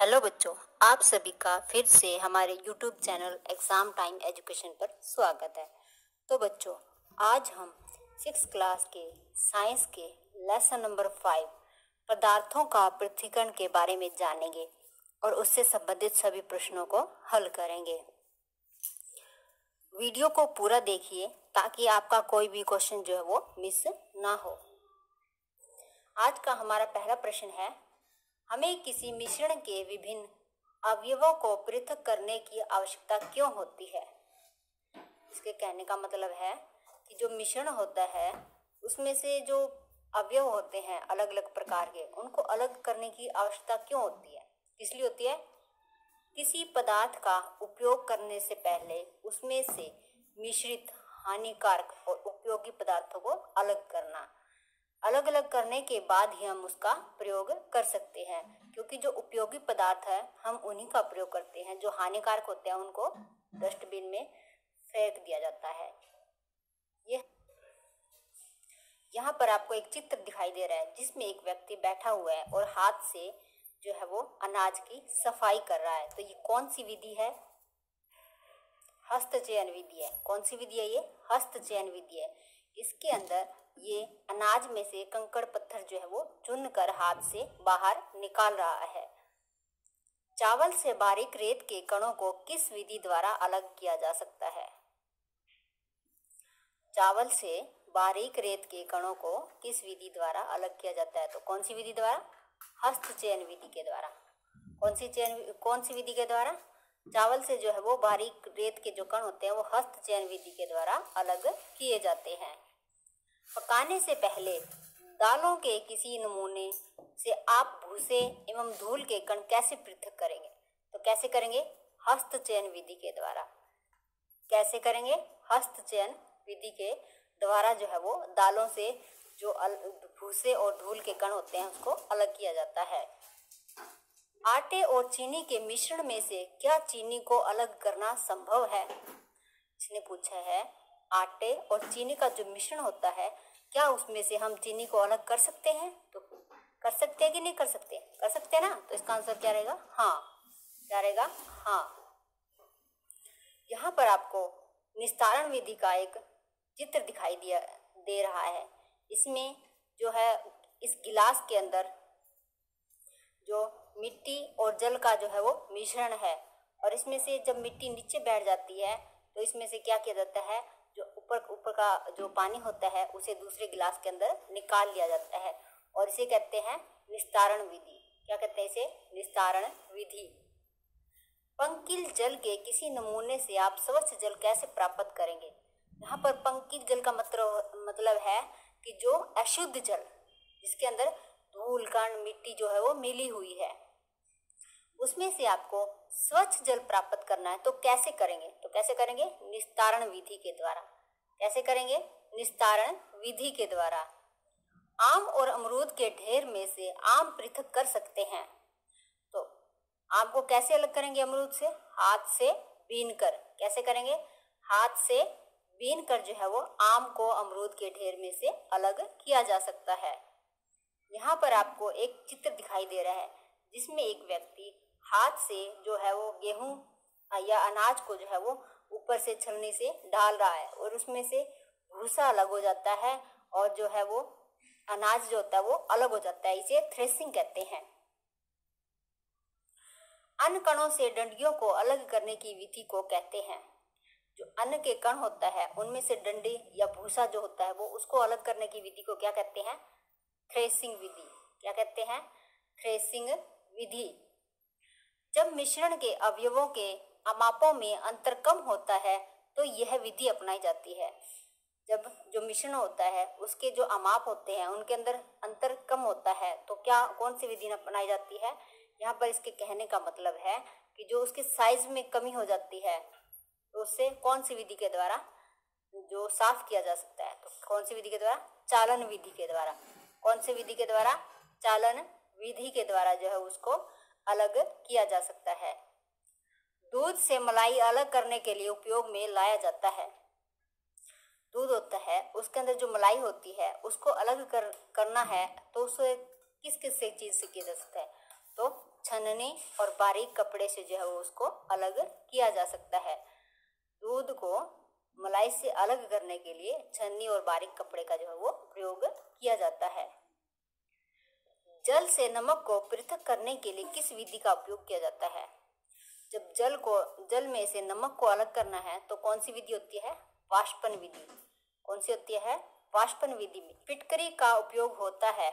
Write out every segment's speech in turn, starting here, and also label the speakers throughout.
Speaker 1: Hello बच्चों, आप सभी का फिर से हमारे YouTube channel exam time education पर स्वागत है। तो बच्चों, आज हम 6th क्लास के साइंस के लेसन नंबर 5 पदार्थों का पृथक्करण के बारे में जानेंगे और उससे संबंधित सभी प्रश्नों को हल करेंगे। वीडियो को पूरा देखिए ताकि आपका कोई भी क्वेश्चन जो है वो मिस ना हो। आज का हमारा पहला प्रश्न है, हमें किसी मिश्रण के विभिन्न अवयवों को पृथक करने की आवश्यकता क्यों होती है। इसके कहने का मतलब है कि जो मिश्रण होता है उसमें से जो अवयव होते हैं अलग अलग प्रकार के, उनको अलग करने की आवश्यकता क्यों होती है। इसलिए होती है, किसी पदार्थ का उपयोग करने से पहले उसमें से मिश्रित हानिकारक और उपयोगी पदार्थों को अलग करना। अलग अलग करने के बाद ही हम उसका प्रयोग कर सकते हैं, क्योंकि जो उपयोगी पदार्थ है हम उन्हीं का प्रयोग करते हैं। जो हानिकारक होते हैं उनको डस्टबिन में फेंक दिया जाता है। यहाँ पर आपको एक चित्र दिखाई दे रहा है जिसमें एक व्यक्ति बैठा हुआ है और हाथ से जो है वो अनाज की सफाई कर रहा है। तो ये कौन सी विधि है? हस्तचयन विधि है। कौन सी विधि है ये? हस्तचयन विधि है। इसके अंदर ये अनाज में से कंकड़ पत्थर जो है वो चुनकर हाथ से बाहर निकाल रहा है। चावल से बारीक रेत के कणों को किस विधि द्वारा अलग किया जा सकता है? चावल से बारीक रेत के कणों को किस विधि द्वारा अलग किया जाता है? तो कौन सी विधि द्वारा? हस्तचयन विधि के द्वारा। कौन सी विधि के द्वारा? चावल से जो है वो बारीक रेत के जो कण होते हैं वो हस्तचयन विधि के द्वारा अलग किए जाते हैं। पकाने से पहले दालों के किसी नमूने से आप भूसे एवं धूल के कण कैसे पृथक करेंगे? तो कैसे करेंगे? हस्तचयन विधि के द्वारा। कैसे करेंगे? हस्तचयन विधि के द्वारा जो है वो दालों से जो भूसे और धूल के कण होते हैं उसको अलग किया जाता है। आटे और चीनी के मिश्रण में से क्या चीनी को अलग करना संभव है? इसने पूछा है, आटे और चीनी का जो मिश्रण होता है क्या उसमें से हम चीनी को अलग कर सकते हैं? तो कर सकते हैं कि नहीं कर सकते? कर सकते हैं ना। तो इसका आंसर क्या रहेगा? हाँ। क्या रहेगा? हाँ। यहाँ पर आपको निस्तारण विधि का एक चित्र दिखाई दे रहा है। इसमें जो है इस गिलास के अंदर जो मिट्टी और जल का जो है वो मिश्रण है, और इसमें से जब मिट्टी नीचे बैठ जाती है तो इसमें से क्या किया जाता है, जो ऊपर का जो पानी होता है उसे दूसरे गिलास के अंदर निकाल लिया जाता है, और इसे कहते हैं निस्तारण विधि। क्या कहते हैं इसे? निस्तारण विधि। पंकिल जल के किसी नमूने से आप स्वच्छ जल कैसे प्राप्त करेंगे? यहाँ पर पंकिल जल का मतलब है कि जो अशुद्ध जल, जिसके अंदर धूल कण मिट्टी जो है वो मिली हुई है, उसमें से आपको स्वच्छ जल प्राप्त करना है। तो कैसे करेंगे? तो कैसे करेंगे? निस्तारण विधि के द्वारा। कैसे करेंगे? निस्तारण विधि के द्वारा। आम और अमरूद के ढेर में से आम पृथक कर सकते हैं। तो आम को कैसे अलग करेंगे अमरूद से? हाथ से बीन कर। कैसे करेंगे? हाथ से बीन कर जो है वो आम को अमरूद के ढेर में से अलग किया जा सकता है। यहाँ पर आपको एक चित्र दिखाई दे रहा है जिसमें एक व्यक्ति हाथ से जो है वो गेहूं या अनाज को जो है वो ऊपर से छलनी से डाल रहा है, और उसमें से भूसा अलग हो जाता है और जो है वो अनाज जो होता है वो अलग हो जाता है। इसे थ्रेसिंग कहते हैं। अन्न कणों से डंडियों को अलग करने की विधि को कहते हैं। जो अन्न के कण होता है उनमें से डंडी या भूसा जो होता है वो उसको अलग करने की विधि को क्या कहते हैं? थ्रेसिंग विधि। क्या कहते हैं? थ्रेसिंग विधि। जब मिश्रण के अवयवों के अमापों में अंतर कम होता है तो यह विधि अपनाई जाती है। जब जो मिश्रण होता है उसके जो अमाप होते हैं उनके अंदर अंतर कम होता है तो क्या कौन सी विधि अपनाई जाती है? यहाँ पर इसके कहने का मतलब है कि जो उसके साइज में कमी हो जाती है तो उससे कौन सी विधि के द्वारा जो साफ किया जा सकता है? तो कौन सी विधि के द्वारा? चालन विधि के द्वारा। कौन सी विधि के द्वारा? चालन विधि के द्वारा जो है उसको अलग किया जा सकता है। दूध से मलाई अलग करने के लिए उपयोग में लाया जाता है। दूध होता है उसके अंदर जो मलाई होती है उसको अलग करना है तो उसे किस चीज से किया जा सकता है? तो छननी और बारीक कपड़े से जो है वो उसको अलग किया जा सकता है। दूध को मलाई से अलग करने के लिए छन्नी और बारीक कपड़े का जो है वो प्रयोग किया जाता है। जल से नमक को पृथक करने के लिए किस विधि का उपयोग किया जाता है? जब जल में से नमक को अलग करना है तो कौन सी विधि होती है? वाष्पन विधि। कौन सी होती है? वाष्पन विधि में फिटकरी का उपयोग होता है।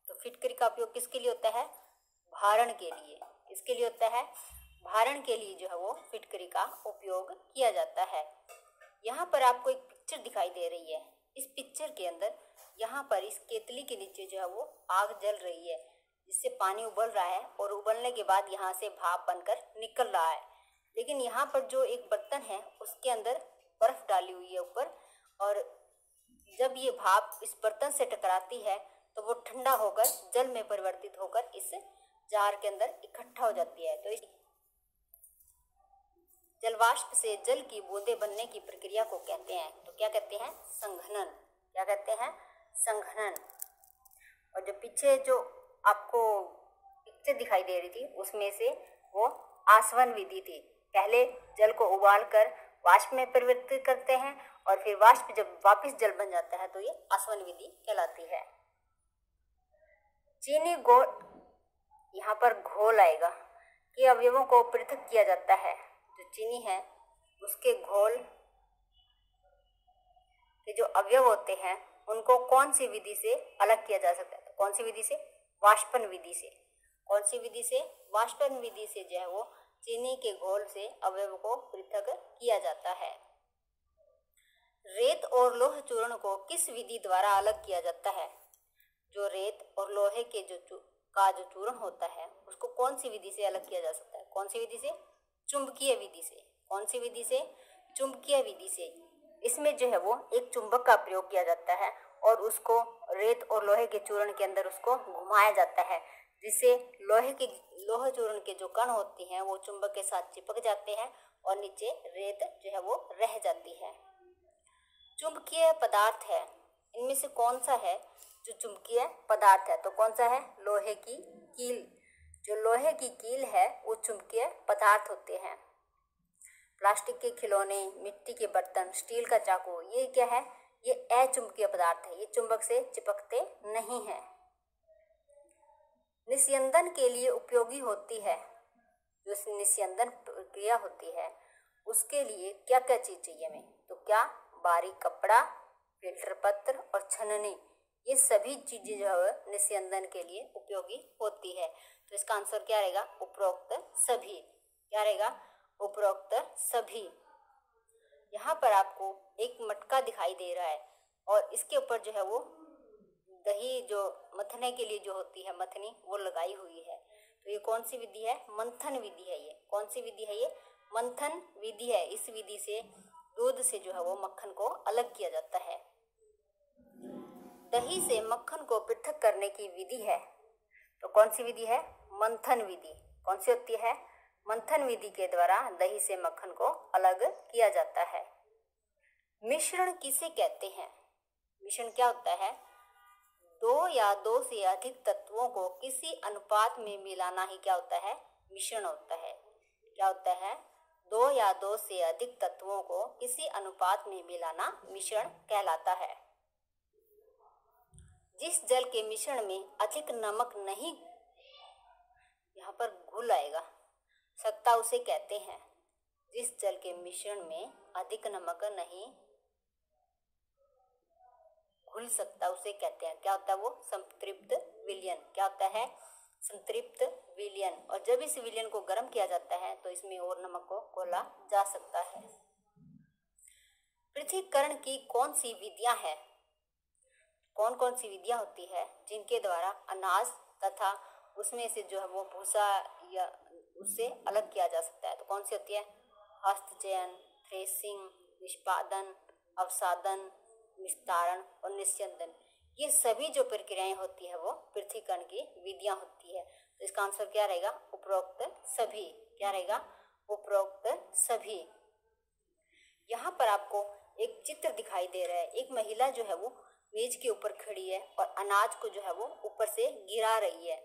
Speaker 1: तो फिटकरी का उपयोग किसके लिए होता है? भारण के लिए। किसके लिए होता है? भारण के लिए जो है वो फिटकरी का उपयोग किया जाता है। यहाँ पर आपको एक पिक्चर दिखाई दे रही है। इस पिक्चर के अंदर यहाँ पर इस केतली के नीचे जो है वो आग जल रही है, जिससे पानी उबल रहा है और उबलने के बाद यहाँ से भाप बनकर निकल रहा है। लेकिन यहाँ पर जो एक बर्तन है उसके अंदर बर्फ डाली हुई है ऊपर, और जब ये भाप इस बर्तन से टकराती है तो वो ठंडा होकर जल में परिवर्तित होकर इस जार के अंदर इकट्ठा हो जाती है। तो जलवाष्प से जल की बूंदें बनने की प्रक्रिया को कहते हैं, तो क्या कहते हैं? संघनन। क्या कहते हैं? संघनन। और जो पीछे जो आपको पिक्चर दिखाई दे रही थी उसमें से वो आसवन विधि थी। पहले जल को उबालकर वाष्प में परिवर्तित करते हैं और फिर वाष्प जब वापस जल बन जाता है तो ये आसवन विधि कहलाती है। चीनी घोल, यहाँ पर घोल आएगा कि अवयवों को पृथक किया जाता है। जो चीनी है उसके घोल के जो अवयव होते हैं उनको कौन सी विधि से अलग किया जा सकता है? तो कौन सी विधि से? वाष्पन विधि से। कौन सी विधि से? वाष्पन विधि से जो है वो चीनी के घोल से अवयव को पृथक किया जाता है। रेत और लोह चूर्ण को किस विधि द्वारा अलग किया जाता है? जो रेत और लोहे के जो चूर्ण होता है उसको कौन सी विधि से अलग किया जा सकता है? कौन सी विधि से? चुंबकीय विधि से। कौन सी विधि से? चुंबकीय विधि से। इसमें जो है वो एक चुंबक का प्रयोग किया जाता है और उसको रेत और लोहे के चूर्ण के अंदर उसको घुमाया जाता है, जिससे लोह चूर्ण के जो कण होती हैं वो चुंबक के साथ चिपक जाते हैं और नीचे रेत जो है वो रह जाती है। चुंबकीय पदार्थ है, इनमें से कौन सा है जो चुंबकीय पदार्थ है? तो कौन सा है? लोहे की कील। जो लोहे की कील है वो चुंबकीय पदार्थ होते हैं। प्लास्टिक के खिलौने, मिट्टी के बर्तन, स्टील का चाकू, ये क्या है? ये अचुंबकीय पदार्थ है, ये चुंबक से चिपकते नहीं हैं। निस्यंदन के लिए उपयोगी होती है, जो निस्यंदन प्रक्रिया होती है उसके लिए क्या क्या चीज चाहिए हमें? तो क्या? बारीक कपड़ा, फिल्टर पत्र और छननी, ये सभी चीजें जो है निस्यंदन के लिए उपयोगी होती है। तो इसका आंसर क्या रहेगा? उपरोक्त सभी। क्या रहेगा? उपरोक्त सभी। यहाँ पर आपको एक मटका दिखाई दे रहा है और इसके ऊपर जो है वो दही जो मथने के लिए जो होती है मथनी वो लगाई हुई है। तो ये कौन सी विधि है? मंथन विधि है। ये कौन सी विधि है? ये मंथन विधि है। इस विधि से दूध से जो है वो मक्खन को अलग किया जाता है। दही से मक्खन को पृथक करने की विधि है, तो कौन सी विधि है? मंथन विधि। कौन सी होती है? मंथन विधि के द्वारा दही से मक्खन को अलग किया जाता है। मिश्रण किसे कहते हैं? मिश्रण क्या होता है? दो या दो से अधिक तत्वों को किसी अनुपात में मिलाना ही क्या होता है? मिश्रण होता है। क्या होता है? दो या दो से अधिक तत्वों को किसी अनुपात में मिलाना मिश्रण कहलाता है। जिस जल के मिश्रण में अधिक नमक नहीं, यहाँ पर घुल आएगा सकता, उसे कहते हैं। जिस जल के मिश्रण में अधिक नमक नहीं घुल सकता उसे कहते हैं, क्या होता है वो? संतृप्त विलयन। क्या होता है? संतृप्त विलयन। और जब इस विलयन को गर्म किया जाता है तो इसमें और नमक को घोला जा सकता है। पृथक्करण की कौन सी विधियां हैं? कौन कौन सी विधियां होती है जिनके द्वारा अनाज तथा उसमें से जो है वो भूसा या उससे अलग किया जा सकता है? तो कौन सी होती है? हस्तचयन, थ्रेसिंग, निष्पादन, अवसादन, विस्तारण और निस्यंदन। ये सभी जो प्रक्रियाएं होती है वो पृथक्करण की विधियां होती है। तो इसका आंसर क्या रहेगा? उपरोक्त सभी। क्या रहेगा? उपरोक्त सभी। यहाँ पर आपको एक चित्र दिखाई दे रहा है। एक महिला जो है वो मेज के ऊपर खड़ी है और अनाज को जो है वो ऊपर से गिरा रही है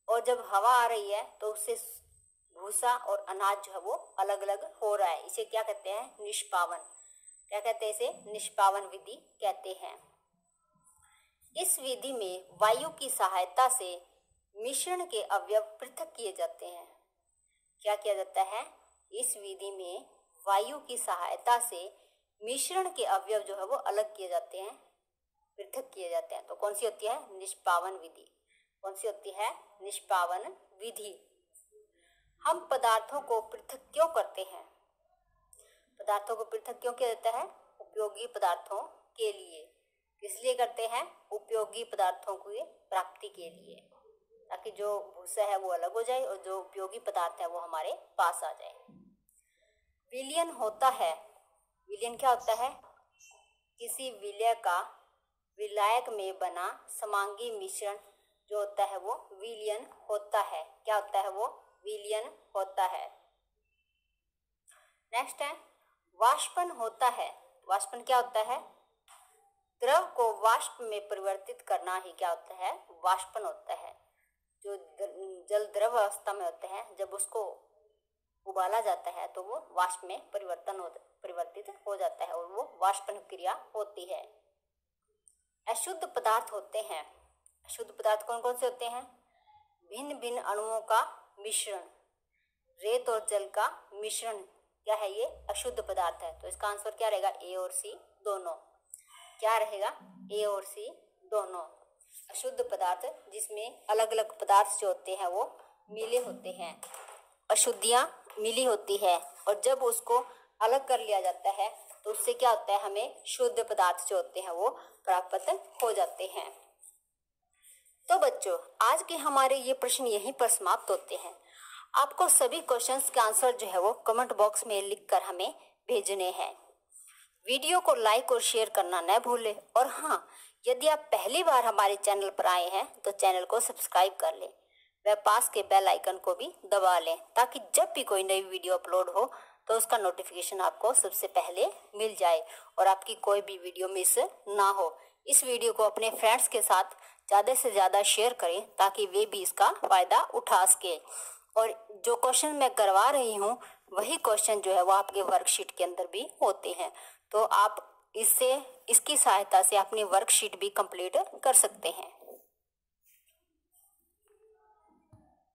Speaker 1: और जब हवा आ रही है तो उससे भूसा और अनाज जो है वो अलग अलग हो रहा है। इसे क्या कहते हैं? निष्पावन। क्या कहते हैं इसे? निष्पावन विधि कहते हैं। इस विधि में वायु की सहायता से मिश्रण के अवयव पृथक किए जाते हैं। क्या किया जाता है? इस विधि में वायु की सहायता से मिश्रण के अवयव जो है वो अलग किए जाते हैं, पृथक किए जाते हैं। तो कौन सी होती है? निष्पावन विधि। कौन सी होती है? निष्पावन विधि। हम पदार्थों को पृथक क्यों करते हैं? पदार्थों को पृथक क्यों किया जाता है? उपयोगी पदार्थों के लिए। किस लिए करते हैं? उपयोगी पदार्थों की प्राप्ति के लिए, ताकि जो भूसा है वो अलग हो जाए और जो उपयोगी पदार्थ है वो हमारे पास आ जाए। विलयन होता है। विलयन क्या होता है? किसी विलय का विलायक में बना समांगी मिश्रण जो होता है वो विलयन होता है। क्या होता है वो? विलयन होता है। नेक्स्ट है वाष्पन होता है। वाष्पन क्या होता है? द्रव को वाष्प में परिवर्तित करना ही क्या होता है? वाष्पन होता है। जो जल द्रव अवस्था में होते हैं, जब उसको उबाला जाता है तो वो वाष्प में परिवर्तित हो जाता है और वो वाष्पन क्रिया होती है। अशुद्ध पदार्थ होते हैं। अशुद्ध पदार्थ कौन कौन से होते हैं? भिन्न भिन्न अणुओं का मिश्रण। रेत और जल का मिश्रण क्या है? ये अशुद्ध पदार्थ है। तो इसका आंसर क्या रहेगा? ए और सी दोनों। क्या रहेगा? ए और सी दोनों। अशुद्ध पदार्थ जिसमें अलग अलग पदार्थ जो होते हैं वो मिले होते हैं, अशुद्धियां मिली होती है, और जब उसको अलग कर लिया जाता है तो उससे क्या होता है? हमें शुद्ध पदार्थ जो होते हैं वो प्राप्त हो जाते हैं। तो बच्चों, आज के हमारे ये प्रश्न यहीं पर समाप्त होते हैं। आपको सभी क्वेश्चंस के आंसर जो है वो कमेंट बॉक्स में लिखकर हमें भेजने हैं। वीडियो को लाइक और शेयर करना न भूलें, और हाँ, यदि आप पहली बार हमारे चैनल पर आए हैं तो चैनल को सब्सक्राइब कर लें व पास के बेल आइकन को भी दबा लें, ताकि जब भी कोई नई वीडियो अपलोड हो तो उसका नोटिफिकेशन आपको सबसे पहले मिल जाए और आपकी कोई भी वीडियो मिस ना हो। इस वीडियो को अपने फ्रेंड्स के साथ ज़्यादा से ज़्यादा शेयर करें ताकि वे भी इसका फ़ायदा उठा सके। और जो क्वेश्चन मैं करवा रही हूँ वही क्वेश्चन जो है वो आपके वर्कशीट के अंदर भी होते हैं, तो आप इसकी सहायता से अपनी वर्कशीट भी कंप्लीट कर सकते हैं।